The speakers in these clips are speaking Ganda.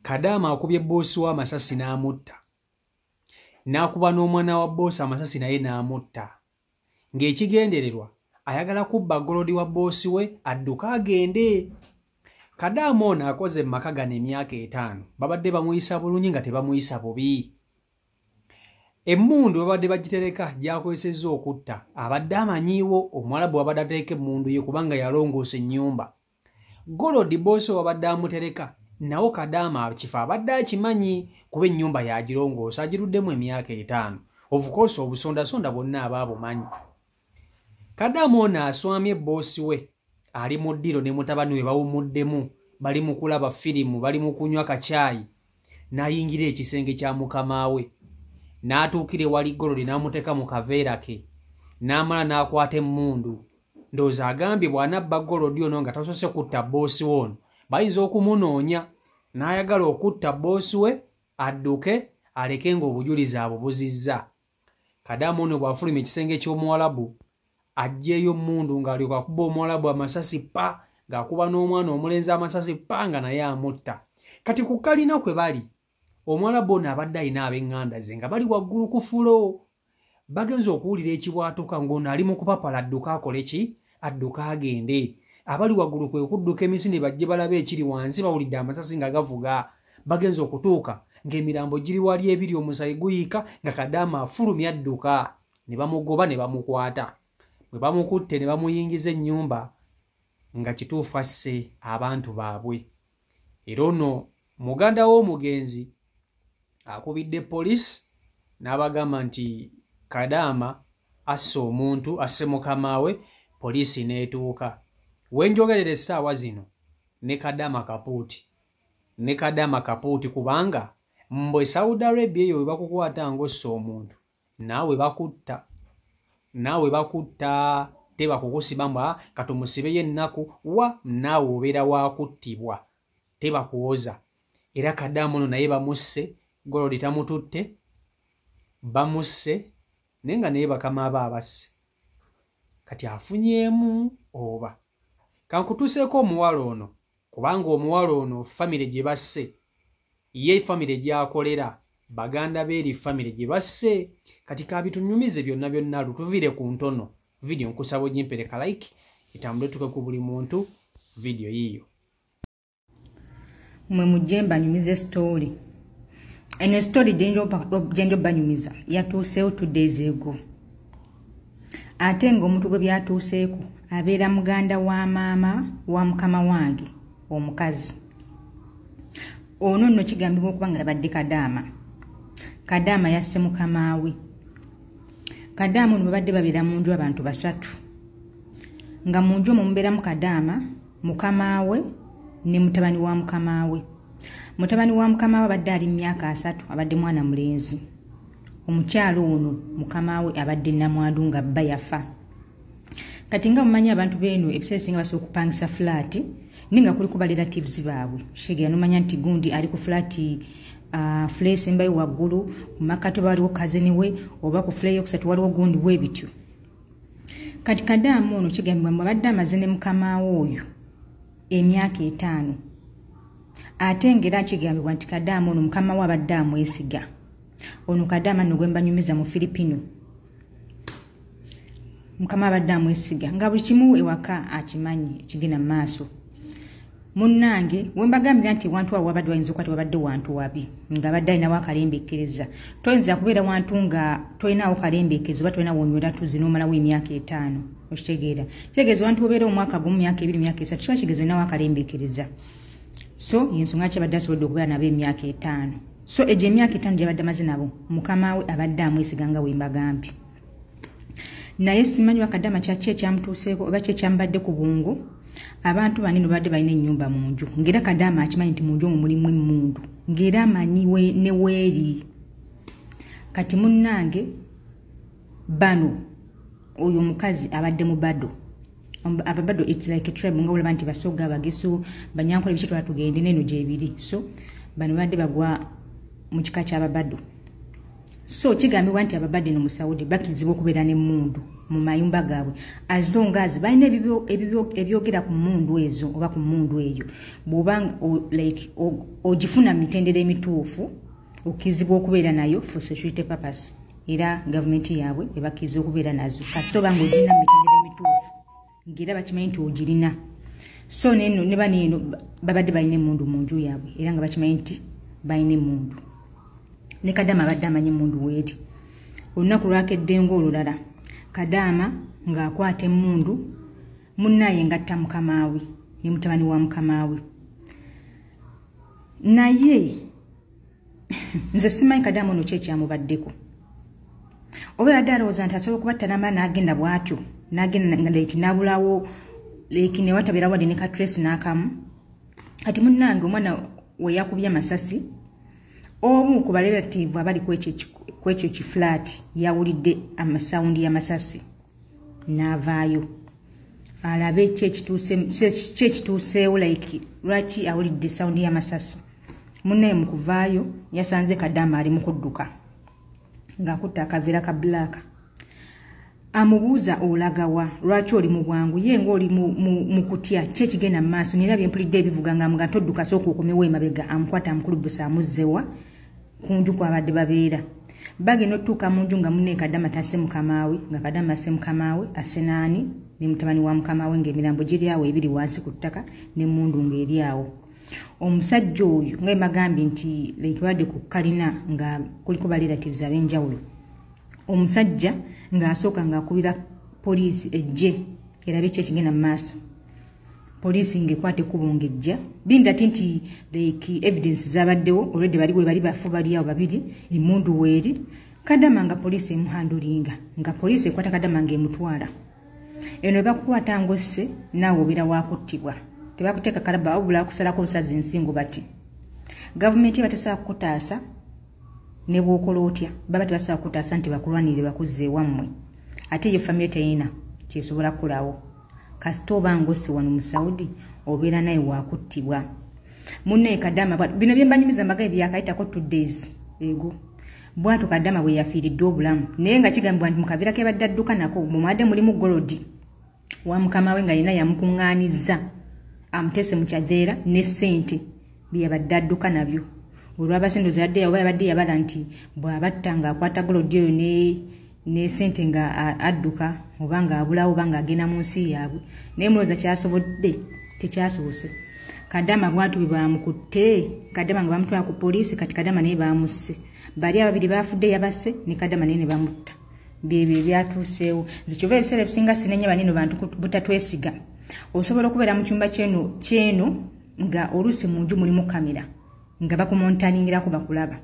Kadaama akubye boosi wa amasasi n'amutta. N'akuba n'omwana wa boosi amasasi naye n'amutta. Ng'ekigendererwa ayagala kubba golodi wa boosi we adduka agende. Kadaama ono akoze maka gano emyaka 5 babadde bamuyisa bulungi nga tebamuyisa bubi. Emmundu babadde bagitereka gyakozesezza okutta abadde amanyiiwo Omwarabu abadde ateeka emmundu ye kubanga yalongoosa ennyumba. Golodi boosi wabadde amutereka nawo Kadaama kifa abadde akimanyi kuba ennyumba yagirongoosa agiruddemu emyaka 5. Of course obusondasonda bonna abaabumanyi. Kadaama ono aswamye boosi we ali mu ddiro ne mutabani we bawumuddemu bali mu kulaba firimu bali mu kunywa kacaayi n'ayingira ekisenge kya mukama we n'atuukire wali Golodi n'amuteeka mu kaveera ke n'amala n'akwata emmundu. Ndowooza agambye bw'anabba Golodi ono nga tasose kutta boosi we ono bayinza okumunoonya n'ayagala okutta boosi we adduke aleke ng'obujulizi abo buzizza. Kadaama ono bw'afuluma ekisenge ky'Omuwarabu ajjeeyo emmundu ng'alyoka akuba Omuwarabu amasasi pa ng'akuba n'omwana omulenzi amasasi pa nga naye amutta. Kati ku kalina kwe bali Omuwarabu ono abadde alina ab'eŋŋanda ze nga bali waggulu ku fulo bagenze okuwulira ekibwatuka ng'ono ali mu kupapala adduka akole ki adduka agende. Abali waggulu kwe kudduka emisinde bajje balabe ekiri wansi bawulidde amasasi nga gavuga. Bagenze okutuuka ng'emirambo giri wali ebiri omusayi guyiika nga Kadaama afulumya adduka ne bamugoba ne bamukwata. Bwe bamukutte ne bamuyingiza ennyumba nga kituufu asse abantu baabwe. Era ono muganda w'omugenzi akubidde poliisi n'abagamba nti Kadaama asse omuntu asse mukama we. Poliisi n'etuuka. Wenjogerera essaawa zino ne Kadaama kapuuti kubanga mbwe Saudi Arabia eyo webakukwata ng'ossa omuntu naawe bakutta tebakukusibamu katumusibeyo ennaku wa naawe obeera wakuttibwa tebakuwoza. Era Kadaama ono naye bamusse Golodi tamututte bamusse naye nga naye bakama abasse kati afunyeemu oba. Kankutuuseeko omuwala ono kubanga omuwala ono famire gye basse ye famire gy'akolera baganda beeri famire gye basse. Kati kabitunyumize byonna byonna lutuviire ku ntono video nkusaba ogimpereka like etambule tuke ku buli muntu video yiyo. Mwe mujje mbanyumize story. Eno story gyenjo banyumiza yatuuseewo 2 days ago. Ate ng'omuntu gwe byatuuseeko abeera muganda wa maama wa mukama wange omukazi. Ono nno kigambibwa okuba nga abadde Kadaama. Kadaama yasse mukama we. Kadaama ono babadde babeera mu nju abantu 3. Nga mu nju omwo mubeeramu Kadaama, mukama we ne mutabani wa mukama we. Mutabani wa mukama we abadde ali myaka 3 abadde mwana mulenzi. Omukyalo ono mukama we abadde namwandu nga bba yafa. Kati nga mumanyi abantu beno ebiseera singa basobola okupangisa flat ninga kuli ku relatives baabwe. Shegera nomanya nti gundi ali ku flat place mbayi waggulu makato baliwo kazini we oba ku flat yokusatu waliwo gundi we bityo. Kati Kadaama ono kigambibwa abadde amaze ne mukama we oyo emyaka 5. Ate ngera kigambibwa nti Kadaama ono mukama we abadde amwesiga. Ono Kadaama nno gwe mbanyumiza mu Filipino. Mukama abadde amwesiga nga buli kimu ewaka akimanyi ekigenda mu maaso. Munnange we mbagambira nti wantu awo abadde bayinza okukwata babadde wantu wabi nga badde alinawo akalembekereza. Toyinza kubeera wantu nga tolinawo kalembekereza oba tolinawo onywera tuzi n'omalawo emyaka 5. Okitegeera kitegeeza wantu obeera omwaka gumu myaka 2 myaka 3 kiba kigeeza olinawo akalembekereza. So yensonga ki abadde asobodde okubeera nabo emyaka 5. So eje emyaka 5 gyabadde amaze nabo mukama we abadde amwesiga nga we mbagambye. Naye simanyi wa Kadaama kyaki ekyamutuuseeko oba kyekyambadde ku bwongo. Abantu banino badde balina ennyumba mu nju ngera Kadaama akimanyi nti mu nju omwo mulimu emmundu ngera amanyi ne weeri. Kati munnange bano oyo omukazi abadde mu bado ababado it's like a tribe nga olaba nti basoga abagesu banyankole bikitu batugende neno gyebiri. So bano badde bagwa mu kika ky'ababado. so kigambibwa nti ababadde no mu Saudi bakirizibwa okubeera n'emmundu mu mayumba gaabwe as long as balina ebyogera ku mmundu ezo oba ku mmundu eyo bw'obanga like ogifuna mu mitendera emituufu okirizibwa okubeera nayo for security purpose era gavumenti yaabwe ebakkiriza okubeera nazo kasita obanga ogirina mu mitendera emituufu ng'era bakimanyi nti ogirina so neno ne baneeno babadde balina emmundu mu nju yaabwe era nga bakimanyi nti balina emmundu ne Kadaama abadde amanyi emmundu weeri olunaku lwakedde ng'olulala Kadaama ng'akwata emmundu munnaaye ngatta mukamaawe ne mutabani wa mukamaawe naye nze simanyi Kadaama ono kyekyamubaddeko oba yadde alowooza nti asobola okubatta n'amala n'agenda bw'atyo n'agenda leki n'abulawo leki ne watabeera wadde ne katresi n'akamu kati munnange omwana we yakubye amasasi omu ku barelative abali kwekyo kifulaati yawulidde amasawundi y'amasasi n'avaayo alabe kyekituuseewo like lwaki awulidde sawundi y'amasasi munnaye mu kuvaayo yasanze Kadaama ali mu kudduka ng'akutte akaveera ka bbulaaka amubuuza olagawa lwaki oli mu bwangu ye ng'oli mu kutya kyekigenda mu maaso nera byempulidde ebivuga ng'amuga ntodduka sooka okomewo emabega amukwata amukulubusa amuzzewa ku nju kwabadde babeera bagenda otuuka mu nju nga munne Kadaama tasse mukamaawe nga Kadaama asse mukamaawe asse naani ne mutabani wa mukamaawe ng'emirambo giri awo ebiri wansi ku ttaka n'emmundu ng'eri awo omusajja oyo nga emagambye nti lekibadde ku kalina nga kuliko barelatives ab'enjawulo omusajja ng'asooka ng'akubira poliisi ejje erabe kyekigenda mu maaso poliisi ng'ekwata ekkubo ng'ejja binda nti like evidence zabaddewo olwedde bali we bali bafu bali awo babiri emmundu weeri Kadaama nga poliisi emuhandulinga nga poliisi ekwata Kadaama ng'emutwala eno ebakukwata ngosse naawe obeera waakuttibwa tebakuteeka kalaba wabula akusalako obusazi ensingo bati gavumenti batesobola kukutaasa ne bw'okola otya baba tebasobola kukutaasa nti bakulwanire bakuzze ewammwe ate eyo famire teyina kyesobola kukolawo kasita oba ngosse wano mu Saudi obeera naye waakuttibwa munne Kadaama bino byembanyumiza amagale byakayitako 2 days ego bwatu Kadaama bwe yafiiridde obulamu naye nga kigambibwa nti mukaveera kebadde adduka nako mumwadde mulimu golodi wa mukamaawe nga yina yamukuŋŋaanizza amutese mu kyaveera ne ssente byabadde adduka nabyo olw'abasendozi yadde oba yabadde yabala nti bw'abatta ng'akwata golodi oyo ne ssente nga adduka oba ng'abulawo oba ng'agenda mu nsi yaabwe naye mulowooza kyasobodde tekyasobose Kadaama bwatu bwe bamukutte Kadaama nga bamutwala ku poliisi kati Kadaama naye bamusse bali ababiri bafudde yabasse ne Kadaama naye ne bamutta byebyo byatuuseewo zikyova ebiseera ebisinga sinenya banino bantu butatwesiga osobola okubeera mu kyumba kyeno nga oluusi mu nju mulimu kamera nga bakumontaningirako bakulaba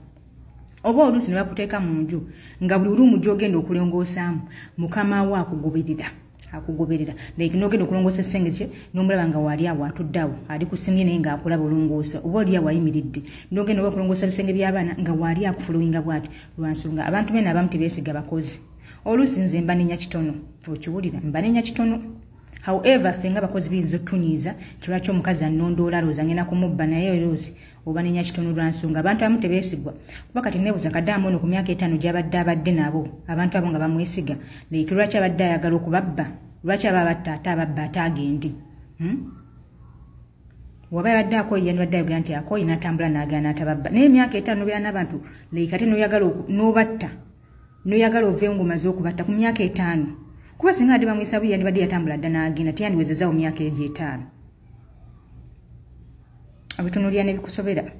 oba oluusi ne bakuteeka mu nju nga buli luumu gy'ogenda okulongoosaamu mukamaawo akugoberera like n'ogenda okulongoosa essenge kye n'omulaba nga waali awo atudde awo ali ku ssimu ye naye ng'akulaba olongoosa oba oli awo ayimiridde n'ogenda oba okulongoosa bisenge by'abaana nga waali akufulowinga bw'ati lwansonga abantu bena abamu tebeesiga bakozi oluusi nze mba nenya kitono okiwulira mba nenya kitono however ffe nga bakozi biyinza otunyiiza kilwaki omukazi annondoola alowooza ngenda kumubba naye oluusi oba nenya kitono lwansonga abantu abamu tebeesigwa kuba kati neebuuza Kadaama ono ku myaka 5 gy'abadde nabo abantu abo nga bamwesiga like lwaki abadde ayagala okubabba lwaki aba abatta ate ababba ate agende waba yabadde akoyi yandibadde ayogera nti akoyi n'atambula n'agenda n'atababba naye emyaka 5 nobeera n'abantu like ate n'obatta noyagala oveewo ng'omaze okubatta ku myaka 5 kuba singa ate bamwisa buyi yandibadde yatambula dda n'agenda teyandiwezezaawo myaka egyo 5 abitunuulira ne bikusobera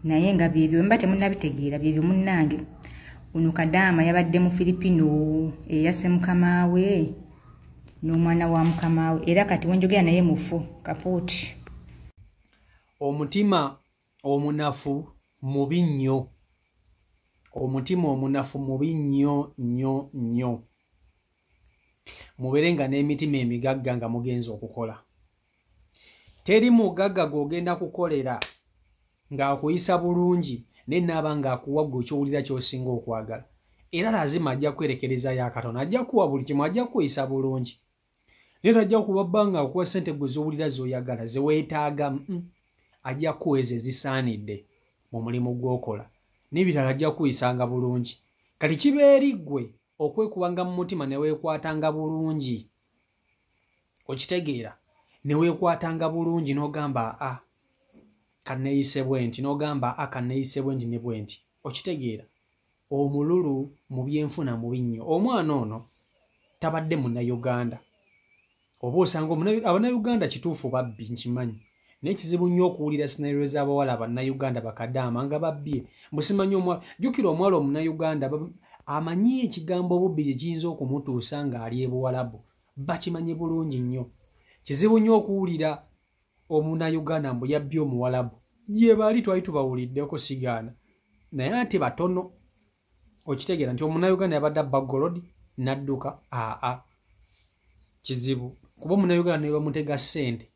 naye nga byebyo mba temunnabitegeera byebyo munnange ono Kadaama yabadde mu Filipino eyasse mukamaawe n'omwana wa mukamaawe era kati wenjogera naye mufu kapooti omutima omunafu mubi nnyo omutima omunafu mubi nnyo nnyo nnyo muberenga n'emitima emigagga nga mugenza okukola teri mugagga gw'ogenda kukolera ng'akuyisa bulungi naye naaba ng'akuwa ggwe kyowulira ky'osinga okwagala era lazima ajja kwerekereza ya Katonda ajja kuwa buli kimu ajja kuyisa bulungi naye tajja kubabba ng'akuwa ssente ggwe z'owulira z'oyagala ze weetaaga ajja kuweza ezisaanidde mu mulimu gw'okola n'ebirala ajja kuyisanga bulungi kati kibeeri ggwe okwekubanga mu mutima ne weekwatanga bulungi okitegeera ne weekwatanga bulungi n'ogamba kanneeyise bwe nti n'ogamba kanneeyise bwe nti ne bwe nti okitegeera omululu mu byenfuna mubi nnyo. Omwana ono tabadde munnayuganda oba osanga abannayuganda kituufu babbi nkimanyi naye kizibu nnyo okuwulira sinariro z'abawala abannayuganda bakadaama nga babbye musimanyi omwala jjukira omuwala omunnayuganda amanyi ekigambo obubbi kye kiyinza okumutuusa ng'ali ebuwalabu bakimanyi bulungi nnyo. Kizibu nnyo okuwulira omunnayuganda mbu yabbye omuwalabu gye baali twali tubawuliddeko sigaana naye ate batono okitegeera nti omunnayuganda yabadde abba golodi n'adduka kizibu kuba omunnayuganda ne bamutega ssente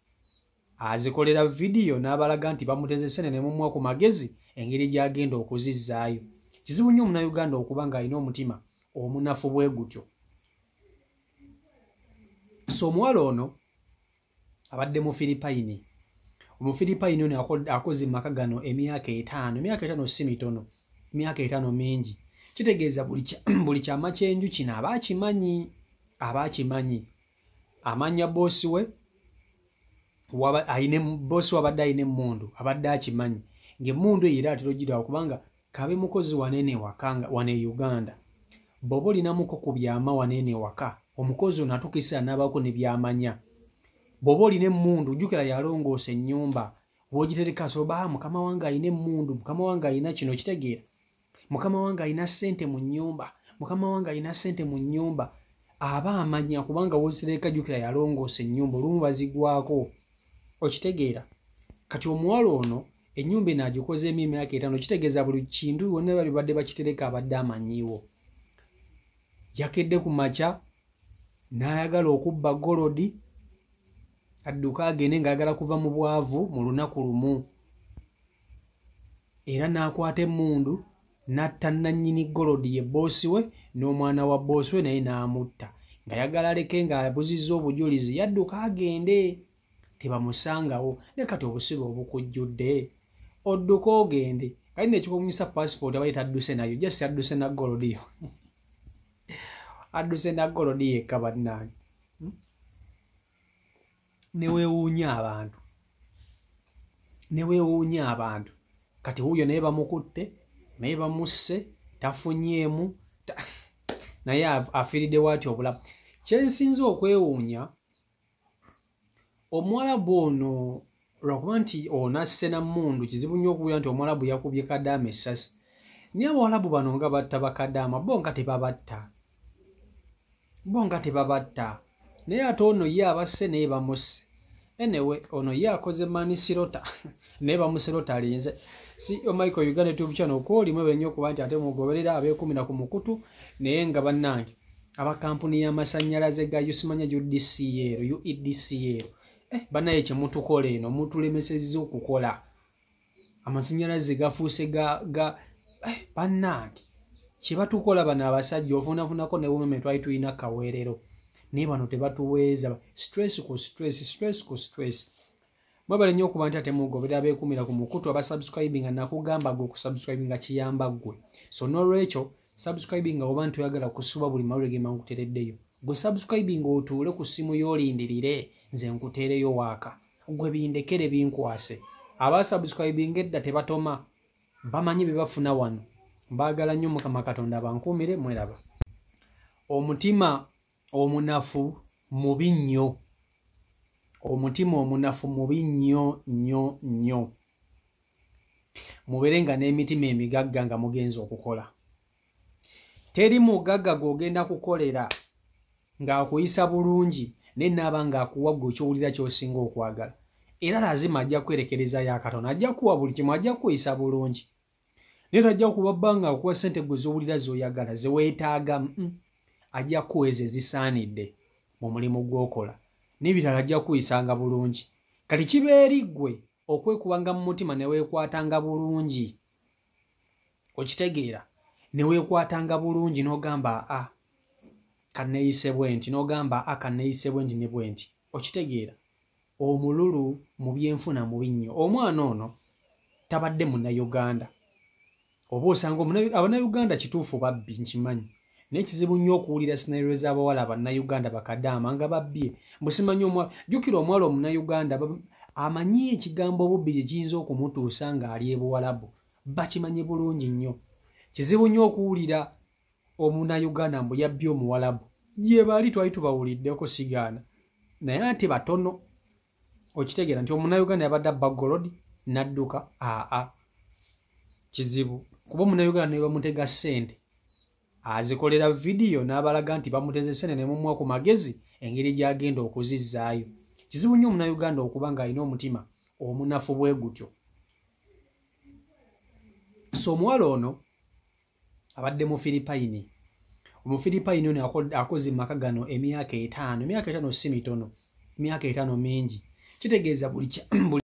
azikolera vidiyo n'abalaga nti bamuteze ssente ne mumuwa ku magezi engeri gy'agenda okuzizzaayo. Kizibu nnyo omunnayuganda okuba ng'alina omutima omunafu bwe gutyo. So omuwala ono abadde mu Filipayini. Omufiripayini ono akoze mu maka gano emyaka 5. Emyaka 5 si mitono, emyaka 5 mingi. Kitegeeza buli kyama kyenju kino abaakimanyi. Amanya boosi we boosi wabadde ayina emmundu abadde akimanyi ng'emmundu eyo era atera ogiraba kubanga kabe mukozi wanene wakanga wane Uganda bw'oba olinamuko ku byama wanene waka omukozi ono atukisa n'abaako ne byamanya. Bw'oba olina emmundu jjukira yalongoosa ennyumba bw'ogitereka soba mukama wange alina emmundu, mukama wange alina kino kitegeera, mukama wange alina ssente mu nnyumba, mukama wange alina ssente mu nnyumba aba amanya kubanga wozitereka jjukira yalongoosa ennyumba olumu bazigwako okitegeera. Kati omuwala ono ennyumba eno agikozeemu emyaka 5 kitegeeza buli kintu wonna bali badde bakitereka abadde amanyiiwo. Yakedde ku makya n'ayagala okubba golodi adduka agende ng'ayagala kuva mu bwavu mu lunaku lumu era n'akwata emmundu n'atta nannyini golodi ye boosi we n'omwana wa boosi we naye n'amutta ng'ayagala aleke ng'abuzizza obujulizi yadduka agende tebamusangawo. Ne kati obusibe obukujjudde odduka ogende kali nekikunyisa passport abayita adduse nayo jasi adduse na golodi yo adduse na golodi yekka bannange. Neweewuunya abantu kati wuuyo naye bamukutte naye bamusse tafunyeemu naye afiiridde waati obulamu. Kyensinza okwewuunya Omuwalabu ono lwakuba nti onasse na mmundu kizibu nnyo okuwulira nti Omuwalabu yakubye Kadaama essasi. Naye Abawalabu bano nga batta bakadaama bo nga tebabatta naye ate ono ye abasse naye bamusse. Anyway ono ye akoze manisirota naye bamusirota alinze. Si Michael Uganda YouTube channel okolimu ebenye okuba nti ate mugoberera abeekumira ku mukutu naye nga bannange abakampuni y'amasannyalaze ga Yusimanya UEDCL banaye kye mutukola eno mutulemesezza okukola amasannyalaze gafuuse bannange kye batukola bano abasajja ofunafunako ne bumeme twali tulina kaweerero naye bano tebatuweeza stress ku stress. Mwebale nnyo okuba nti ate mugoberera abeekumira ku mukutu abasubscribinga nakugamba gwe okusubscribinga kiyamba ggwe. So n'olwekyo subscribinga oba nti oyagala kusuba buli mawulire ge mankuteereddeyo gwe subscribinga otuule ku ssimu y'olindirire nze nkuteereyo waaka gwe bindekere binkwase. Abasubscribinga edda tebatoma bamanyi bye bafuna wano. Mbaagala nnyo Mukama Katonda bankuumire mweraba. Omutima omunafu mubi nnyo. Omutima omunafu mubi nnyo. Mubeerenga n'emitima emigagga nga mugenza okukola. Teri mugagga gw'ogenda kukolera ng'akuyisa bulungi naye naaba ng'akuwa ggwe ekyowulira ky'osinga okwagala. Era lazima ajja kwerekereza ya Katonda, ajja kuwa buli kimu, ajja kuyisa bulungi. Naye tajja kuba bbanga akuwa ssente gwe z'owulira z'oyagala ze weetaaga. Ajja kuweza ezisaanidde mu mulimu gw'okola. N'ebirala ajja kuyisanga bulungi. Kati kibeeri ggwe okwekubanga mu mutima ne weekwatanga bulungi. Okitegeera ne weekwatanga bulungi n'ogamba kanneeyise bwe nti n'ogamba kanneeyise bwe nti ne bwe nti. Okitegeera omululu mu byenfuna mubi nnyo. Omwana ono tabadde munnayuganda oba osanga Abannayuganda kituufu babbi nkimanyi naye kizibu nnyo okuwulira scenario z'abawala Abannayuganda bakadaama nga babbye mbusimanyi jjukira omuwala Omunnayuganda amanyi ekigambo obubbi kye kiyinza okumutuusa ng'ali ebuwalabu bakimanyi bulungi nnyo. Kizibu nnyo okuwulira Omunnayuganda mbu yabbye Omuwalabu gye baali twali tubawuliddeko sigaana naye ate batono. Okitegeera nti Omunnayuganda yabadde abba golodi n'adduka kizibu kuba Omunnayuganda ne bamutega ssente azikolera vidiyo n'abalaga nti bamuteze ssente ne mumuwa ku magezi engeri gy'agenda okuzizzaayo. Kizibu nnyo Omunnayuganda okuba ng'alina omutima omunafu bwe gutyo. So omuwala ono abadde mu Filipayini. Omufiripayini ono akoze maka gano emyaka 5 si mitono, emyaka 5 mingi. Kitegeeza buli